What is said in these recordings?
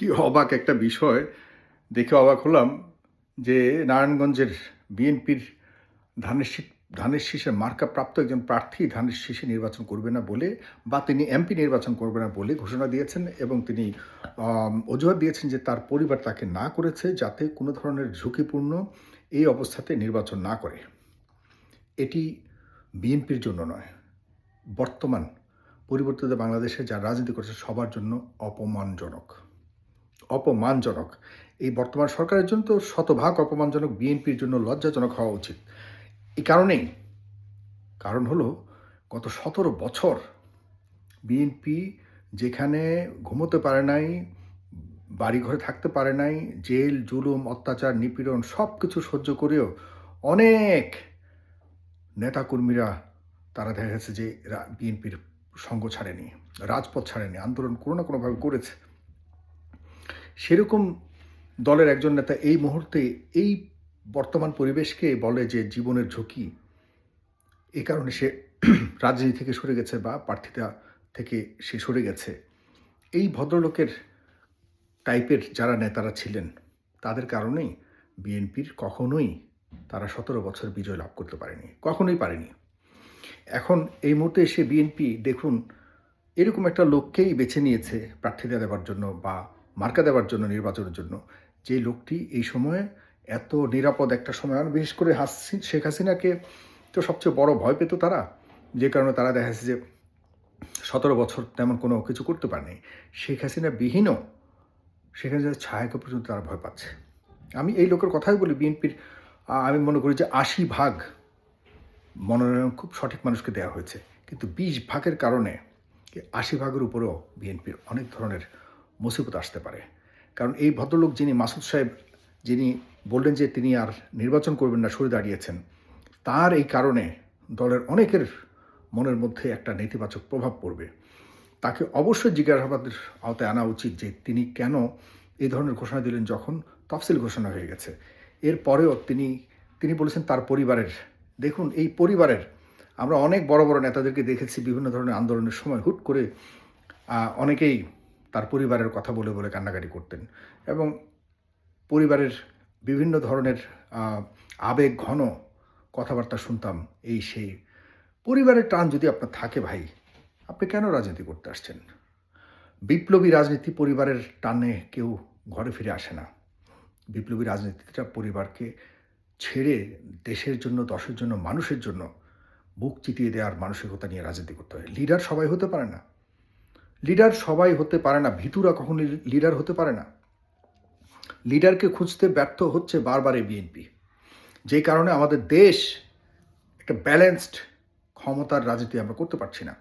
কি অবাক একটা বিষয় দেখে অবাক হলাম যে নারায়ণগঞ্জের বিএনপির ধানের শীষ ধানের শীষের মার্কা প্রাপ্ত একজন প্রার্থী ধানের শীষে নির্বাচন করবে না বলে বা তিনি এমপি নির্বাচন করবে না বলে ঘোষণা দিয়েছেন এবং তিনি অজুহাত দিয়েছেন যে তার পরিবার তাকে না করেছে যাতে কোনো ধরনের ঝুঁকিপূর্ণ এই অবস্থাতে নির্বাচন না করে। এটি বিএনপির জন্য নয়, বর্তমান পরিবর্তিত বাংলাদেশে যা রাজনীতি করছে সবার জন্য অপমানজনক। অপমানজনক। এই বর্তমান সরকারের জন্য তো শতভাগ অপমানজনক, বিএনপির জন্য লজ্জাজনক হওয়া উচিত। এই কারণেই, কারণ হলো গত ১৭ বছর বিএনপি যেখানে ঘুমোতে পারে নাই, বাড়িঘরে থাকতে পারে নাই, জেল, জুলুম, অত্যাচার, নিপীড়ন সব কিছু সহ্য করেও অনেক নেতাকর্মীরা তারা দেখা গেছে যে বিএনপির সঙ্গ ছাড়েনি, রাজপথ ছাড়েনি, আন্দোলন কোনো না কোনোভাবে করেছে। সেরকম দলের একজন নেতা এই মুহূর্তে এই বর্তমান পরিবেশকে বলে যে জীবনের ঝুঁকি, এই কারণে সে রাজনীতি থেকে সরে গেছে বা প্রার্থিতা থেকে সে সরে গেছে। এই ভদ্রলোকের টাইপের যারা নেতারা ছিলেন তাদের কারণেই বিএনপির কখনোই তারা ১৭ বছর বিজয় লাভ করতে পারেনি, কখনোই পারেনি। এখন এই মুহূর্তে এসে বিএনপি দেখুন এরকম একটা লোককেই বেছে নিয়েছে প্রার্থিতা দেওয়ার জন্য বা মার্কা দেওয়ার জন্য নির্বাচনের জন্য, যে লোকটি এই সময়ে এত নিরাপদ একটা সময়, আর বিশেষ করে শেখ হাসিনাকে তো সবচেয়ে বড় ভয় পেত তারা, যে কারণে তারা দেখা যাচ্ছে যে ১৭ বছর তেমন কোনো কিছু করতে পারেনি। শেখ হাসিনা বিহীনও সেখানে যে ছায়াকে পর্যন্ত তারা ভয় পাচ্ছে। আমি এই লোকের কথাই বলি, বিএনপির আমি মনে করি যে ৮০% মনোনয়ন খুব সঠিক মানুষকে দেওয়া হয়েছে, কিন্তু ২০% কারণে ৮০% উপরেও বিএনপির অনেক ধরনের মুসিবত আসতে পারে। কারণ এই ভদ্রলোক যিনি মাসুদ সাহেব, যিনি বললেন যে তিনি আর নির্বাচন করবেন না, সরে দাঁড়িয়েছেন, তার এই কারণে দলের অনেকের মনের মধ্যে একটা নেতিবাচক প্রভাব পড়বে। তাকে অবশ্যই জিজ্ঞাসাবাদের আওতায় আনা উচিত যে তিনি কেন এই ধরনের ঘোষণা দিলেন যখন তফসিল ঘোষণা হয়ে গেছে। এরপরেও তিনি বলেছেন তার পরিবারের, দেখুন এই পরিবারের, আমরা অনেক বড় বড় নেতাদেরকে দেখেছি বিভিন্ন ধরনের আন্দোলনের সময় হুট করে অনেকেই তার পরিবারের কথা বলে বলে কান্নাকাটি করতেন এবং পরিবারের বিভিন্ন ধরনের আবেগ ঘন কথাবার্তা শুনতাম। এই সেই পরিবারের টান যদি আপনার থাকে ভাই, আপনি কেন রাজনীতি করতে আসছেন? বিপ্লবী রাজনীতি পরিবারের টানে কেউ ঘরে ফিরে আসে না। বিপ্লবী রাজনীতিটা পরিবারকে ছেড়ে দেশের জন্য, দশের জন্য, মানুষের জন্য বুক চিতিয়ে দেওয়ার মানসিকতা নিয়ে রাজনীতি করতে হয়। লিডার সবাই হতে পারে না, লিডার সবাই হতে পারে না, ভীতুরা কখনো লিডার হতে পারে না। লিডারকে খুঁজতে ব্যর্থ হচ্ছে বারবার এই বিএনপি, যে কারণে আমাদের দেশ একটা ব্যালেন্সড ক্ষমতার রাজনীতি আমরা করতে পারছি না।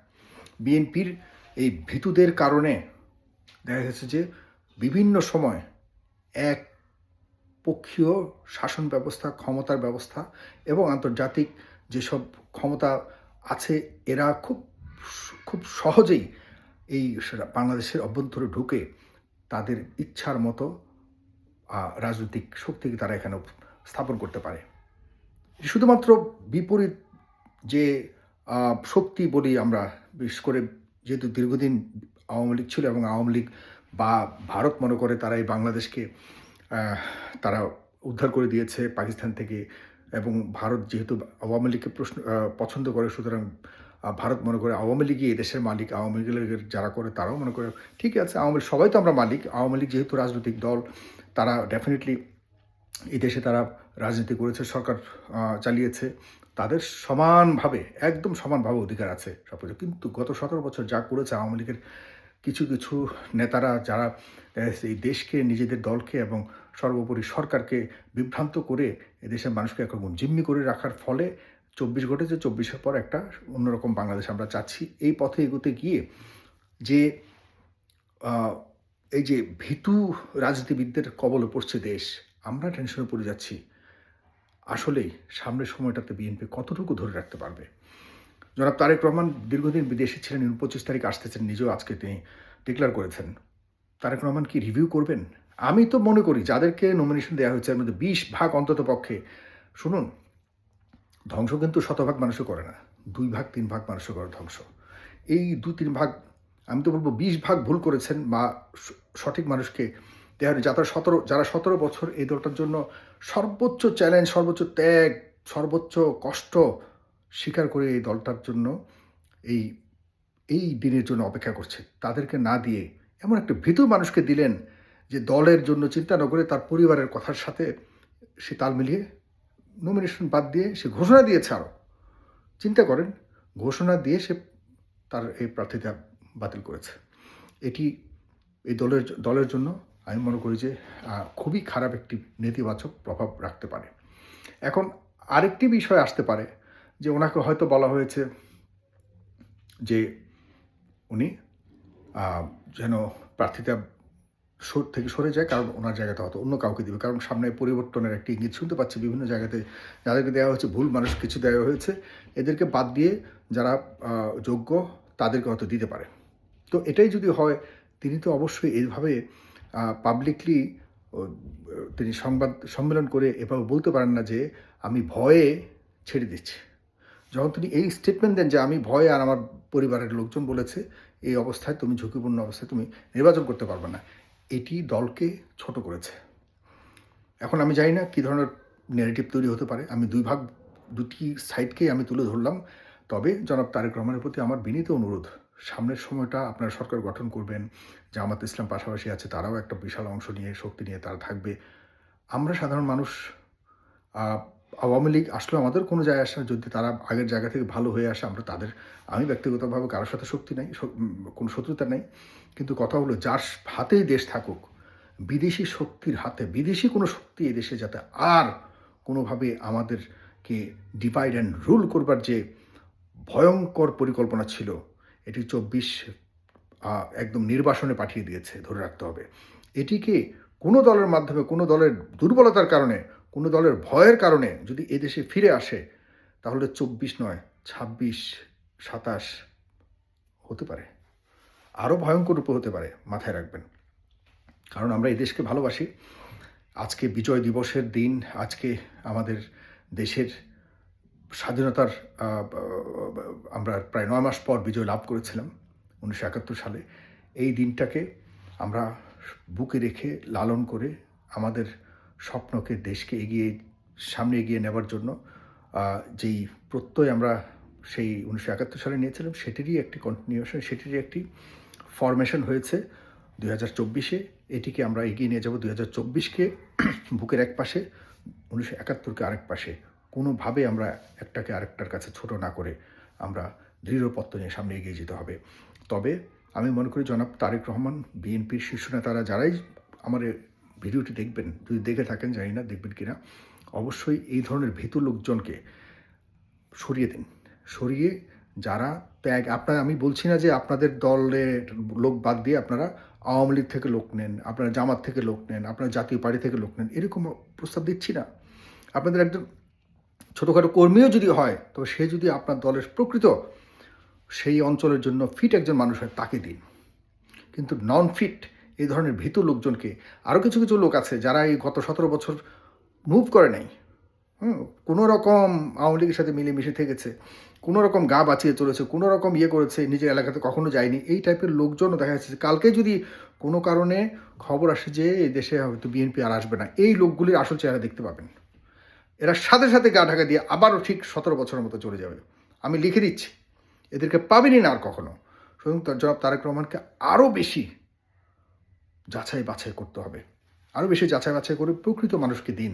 বিএনপির এই ভীতুদের কারণে দেখা গেছে যে বিভিন্ন সময় এক পক্ষীয় শাসন ব্যবস্থা, ক্ষমতার ব্যবস্থা এবং আন্তর্জাতিক যেসব ক্ষমতা আছে, এরা খুব খুব সহজেই এই বাংলাদেশের অভ্যন্তরে ঢুকে তাদের ইচ্ছার মতো রাজনৈতিক শক্তিকে তারা এখানে স্থাপন করতে পারে। শুধুমাত্র বিপরীত যে শক্তি বলি আমরা, বিশেষ করে যেহেতু দীর্ঘদিন আওয়ামী লীগ ছিল এবং আওয়ামী লীগ বা ভারত মনে করে তারা এই বাংলাদেশকে তারা উদ্ধার করে দিয়েছে পাকিস্তান থেকে, এবং ভারত যেহেতু আওয়ামী লীগকে পছন্দ করে, সুতরাং ভারত মনে করে আওয়ামী লীগই এই দেশের মালিক। আওয়ামী লীগের যারা করে তারাও মনে করে ঠিক আছে, আওয়ামী সবাই তো আমরা মালিক, আওয়ামী লীগ যেহেতু রাজনৈতিক দল, তারা ডেফিনেটলি এই দেশে তারা রাজনীতি করেছে, সরকার চালিয়েছে, তাদের সমানভাবে, একদম সমানভাবে অধিকার আছে সব কিছু। কিন্তু গত ১৭ বছর যা করেছে আওয়ামী লীগের কিছু কিছু নেতারা, যারা এই দেশকে, নিজেদের দলকে এবং সর্বোপরি সরকারকে বিভ্রান্ত করে এদেশের মানুষকে একরকম জিম্মি করে রাখার ফলে ২৪ ঘটেছে। ২৪-এর পর একটা অন্যরকম বাংলাদেশ আমরা চাচ্ছি। এই পথে এগোতে গিয়ে যে এই যে ভীতু রাজনীতিবিদদের কবলে পড়ছে দেশ, আমরা টেনশনে পড়ে যাচ্ছি। আসলেই সামনের সময়টাতে বিএনপি কতটুকু ধরে রাখতে পারবে? জনাব তারেক রহমান দীর্ঘদিন বিদেশে ছিলেন, ২৯ তারিখ আসতেছেন, নিজেও আজকে তিনি ডিক্লেয়ার করেছেন। তারেক রহমান কি রিভিউ করবেন? আমি তো মনে করি যাদেরকে নমিনেশন দেওয়া হয়েছে এর মধ্যে ২০% অন্তত পক্ষে, শুনুন, ধ্বংস কিন্তু ১০০% মানুষও করে না, ২-৩% মানুষও করে ধ্বংস। এই ২-৩% আমি তো বলবো 20 ভাগ ভুল করেছেন বা সঠিক মানুষকে দেওয়া হয়নি। যারা 17 বছর এই দলটার জন্য সর্বোচ্চ চ্যালেঞ্জ, সর্বোচ্চ ত্যাগ, সর্বোচ্চ কষ্ট স্বীকার করে এই দলটার জন্য এই এই দিনের জন্য অপেক্ষা করছে, তাদেরকে না দিয়ে এমন একটা ভীতু মানুষকে দিলেন যে দলের জন্য চিন্তা না করে তার পরিবারের কথার সাথে সে তাল মিলিয়ে নমিনেশন বাদ দিয়ে সে ঘোষণা দিয়েছে। আরও চিন্তা করেন, ঘোষণা দিয়ে সে তার এই প্রার্থিতা বাতিল করেছে। এটি এই দলের জন্য আমি মনে করি যে খুবই খারাপ একটি নেতিবাচক প্রভাব রাখতে পারে। এখন আরেকটি বিষয় আসতে পারে যে ওনাকে হয়তো বলা হয়েছে যে উনি যেন প্রার্থিতা থেকে সরে যায়, কারণ ওনার জায়গাতে হয়তো অন্য কাউকে দেবে, কারণ সামনে পরিবর্তনের একটি ইঙ্গিত শুনতে পাচ্ছি বিভিন্ন জায়গাতে। যাদেরকে দেওয়া হয়েছে ভুল মানুষ কিছু দেওয়া হয়েছে, এদেরকে বাদ দিয়ে যারা যোগ্য তাদেরকে হয়তো দিতে পারে। তো এটাই যদি হয়, তিনি তো অবশ্যই এইভাবে পাবলিকলি তিনি সংবাদ সম্মেলন করে এভাবে বলতে পারেন না যে আমি ভয়ে ছেড়ে দিচ্ছি। যখন তিনি এই স্টেটমেন্ট দেন যে আমি ভয়ে আর আমার পরিবারের লোকজন বলেছে এই অবস্থায় তুমি ঝুঁকিপূর্ণ অবস্থায় তুমি নির্বাচন করতে পারবে না, এটি দলকে ছোট করেছে। এখন আমি জানি না কী ধরনের ন্যারেটিভ তৈরি হতে পারে, আমি দুটি সাইডকেই আমি তুলে ধরলাম। তবে জনাব তারেক রহমানের প্রতি আমার বিনীত অনুরোধ, সামনের সময়টা আপনারা সরকার গঠন করবেন, জামাত ইসলাম পাশাপাশি আছে, তারাও একটা বিশাল অংশ নিয়ে শক্তি নিয়ে তারা থাকবে। আমরা সাধারণ মানুষ, আওয়ামী লীগ আসলে আমাদের কোনো যায় আসে না, যদি তারা আগের জায়গা থেকে ভালো হয়ে আসে আমরা তাদের, আমি ব্যক্তিগতভাবে কারোর সাথে শক্তি নাই, কোনো শত্রুতা নেই, কিন্তু কথা হলো যার হাতেই দেশ থাকুক, বিদেশি শক্তির হাতে, বিদেশি কোনো শক্তি এই দেশে যাতে আর কোনোভাবে আমাদেরকে ডিভাইড অ্যান্ড রুল করবার যে ভয়ঙ্কর পরিকল্পনা ছিল, এটি 24 একদম নির্বাসনে পাঠিয়ে দিয়েছে, ধরে রাখতে হবে। এটিকে কোনো দলের মাধ্যমে, কোনো দলের দুর্বলতার কারণে, কোনো দলের ভয়ের কারণে যদি এদেশে ফিরে আসে, তাহলে 24 নয় 26, 27 হতে পারে, আরও ভয়ঙ্কর রূপে হতে পারে, মাথায় রাখবেন। কারণ আমরা এই দেশকে ভালোবাসি। আজকে বিজয় দিবসের দিন, আজকে আমাদের দেশের স্বাধীনতার আমরা প্রায় 9 মাস পর বিজয় লাভ করেছিলাম 1971 সালে। এই দিনটাকে আমরা বুকে রেখে লালন করে আমাদের স্বপ্নকে, দেশকে সামনে এগিয়ে নেবার জন্য যেই প্রত্যয় আমরা সেই 1971 সালে নিয়েছিলাম, সেটিরই একটি কন্টিনিউশন, সেটিরই একটি ফরমেশন হয়েছে 2024-এ। এটিকে আমরা এগিয়ে নিয়ে যাব 2024-কে বুকের এক পাশে, 1971-কে আরেক পাশে। কোনোভাবে আমরা একটাকে আরেকটার কাছে ছোট না করে আমরা দৃঢ়পত্র নিয়ে সামনে এগিয়ে যেতে হবে। তবে আমি মনে করি জনাব তারেক রহমান, বিএনপির শীর্ষ নেতারা যারাই আমার ভিডিওটি দেখবেন, যদি দেখে থাকেন জানি না দেখবেন কিনা, অবশ্যই এই ধরনের ভীতু লোকজনকে সরিয়ে দিন। সরিয়ে যারা ত্যাগ, আমি বলছি না যে আপনাদের দলের লোক বাদ দিয়ে আপনারা আওয়ামী লীগ থেকে লোক নেন, আপনারা জামাত থেকে লোক নেন, আপনারা জাতীয় পার্টি থেকে লোক নেন, এরকম প্রস্তাব দিচ্ছি না। আপনাদের একজন ছোটোখাটো কর্মীও যদি হয়, তো সে যদি আপনার দলের প্রকৃত সেই অঞ্চলের জন্য ফিট একজন মানুষ হয়, তাকে দিন। কিন্তু নন ফিট এই ধরনের ভীতু লোকজনকে, আরও কিছু কিছু লোক আছে যারা এই গত 17 বছর মুভ করে নাই, কোনো রকম আওয়ামী লীগের সাথে মিলেমিশে থেকেছে, কোনো রকম গা বাঁচিয়ে চলেছে, কোনো রকম করেছে, নিজের এলাকাতে কখনো যায়নি, এই টাইপের লোকজনও দেখা যাচ্ছে। কালকে যদি কোনো কারণে খবর আসে যে এই দেশে হয়তো বিএনপি আর আসবে না, এই লোকগুলির আসল চেহারা দেখতে পাবেন। এরা সাথে সাথে গা ঢাকা দিয়ে আবারও ঠিক 17 বছরের মতো চলে যাবে। আমি লিখে দিচ্ছি, এদেরকে পাবেনই না আর কখনো। সুতরাং জনাব তারেক রহমানকে আরও বেশি যাচাই বাছাই করতে হবে, আরও বেশি যাচাই বাছাই করে প্রকৃত মানুষকে দিন।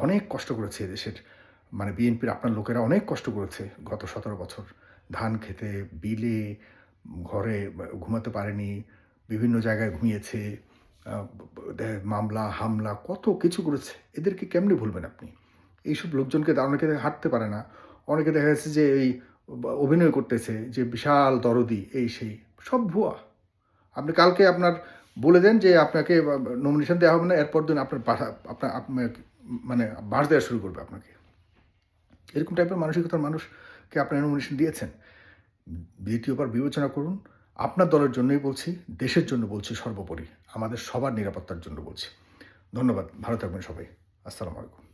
অনেক কষ্ট করেছে এদেশের, মানে বিএনপির আপনার লোকেরা অনেক কষ্ট করেছে গত 17 বছর, ধান খেতে, বিলে, ঘরে ঘুমাতে পারেনি, বিভিন্ন জায়গায় ঘুমিয়েছে, মামলা হামলা কত কিছু করেছে। এদেরকে কেমনি ভুলবেন আপনি? এইসব লোকজনকে অনেকে হাঁটতে পারে না, অনেকে দেখা যাচ্ছে যে এই অভিনয় করতেছে যে বিশাল দরদি, এই সেই, সব ভুয়া। আপনি কালকে আপনার বলে দেন যে আপনাকে নমিনেশন দেওয়া হবে না, এরপর দিন আপনার মানে বাস দেওয়া শুরু করবে আপনাকে। এরকম টাইপের মানসিকতার মানুষকে আপনার নমিনেশন দিয়েছেন। দ্বিতীয়বার বিবেচনা করুন। আপনার দলের জন্যই বলছি, দেশের জন্য বলছি, সর্বোপরি আমাদের সবার নিরাপত্তার জন্য বলছি। ধন্যবাদ। ভালো থাকবেন সবাই। আসসালামু আলাইকুম।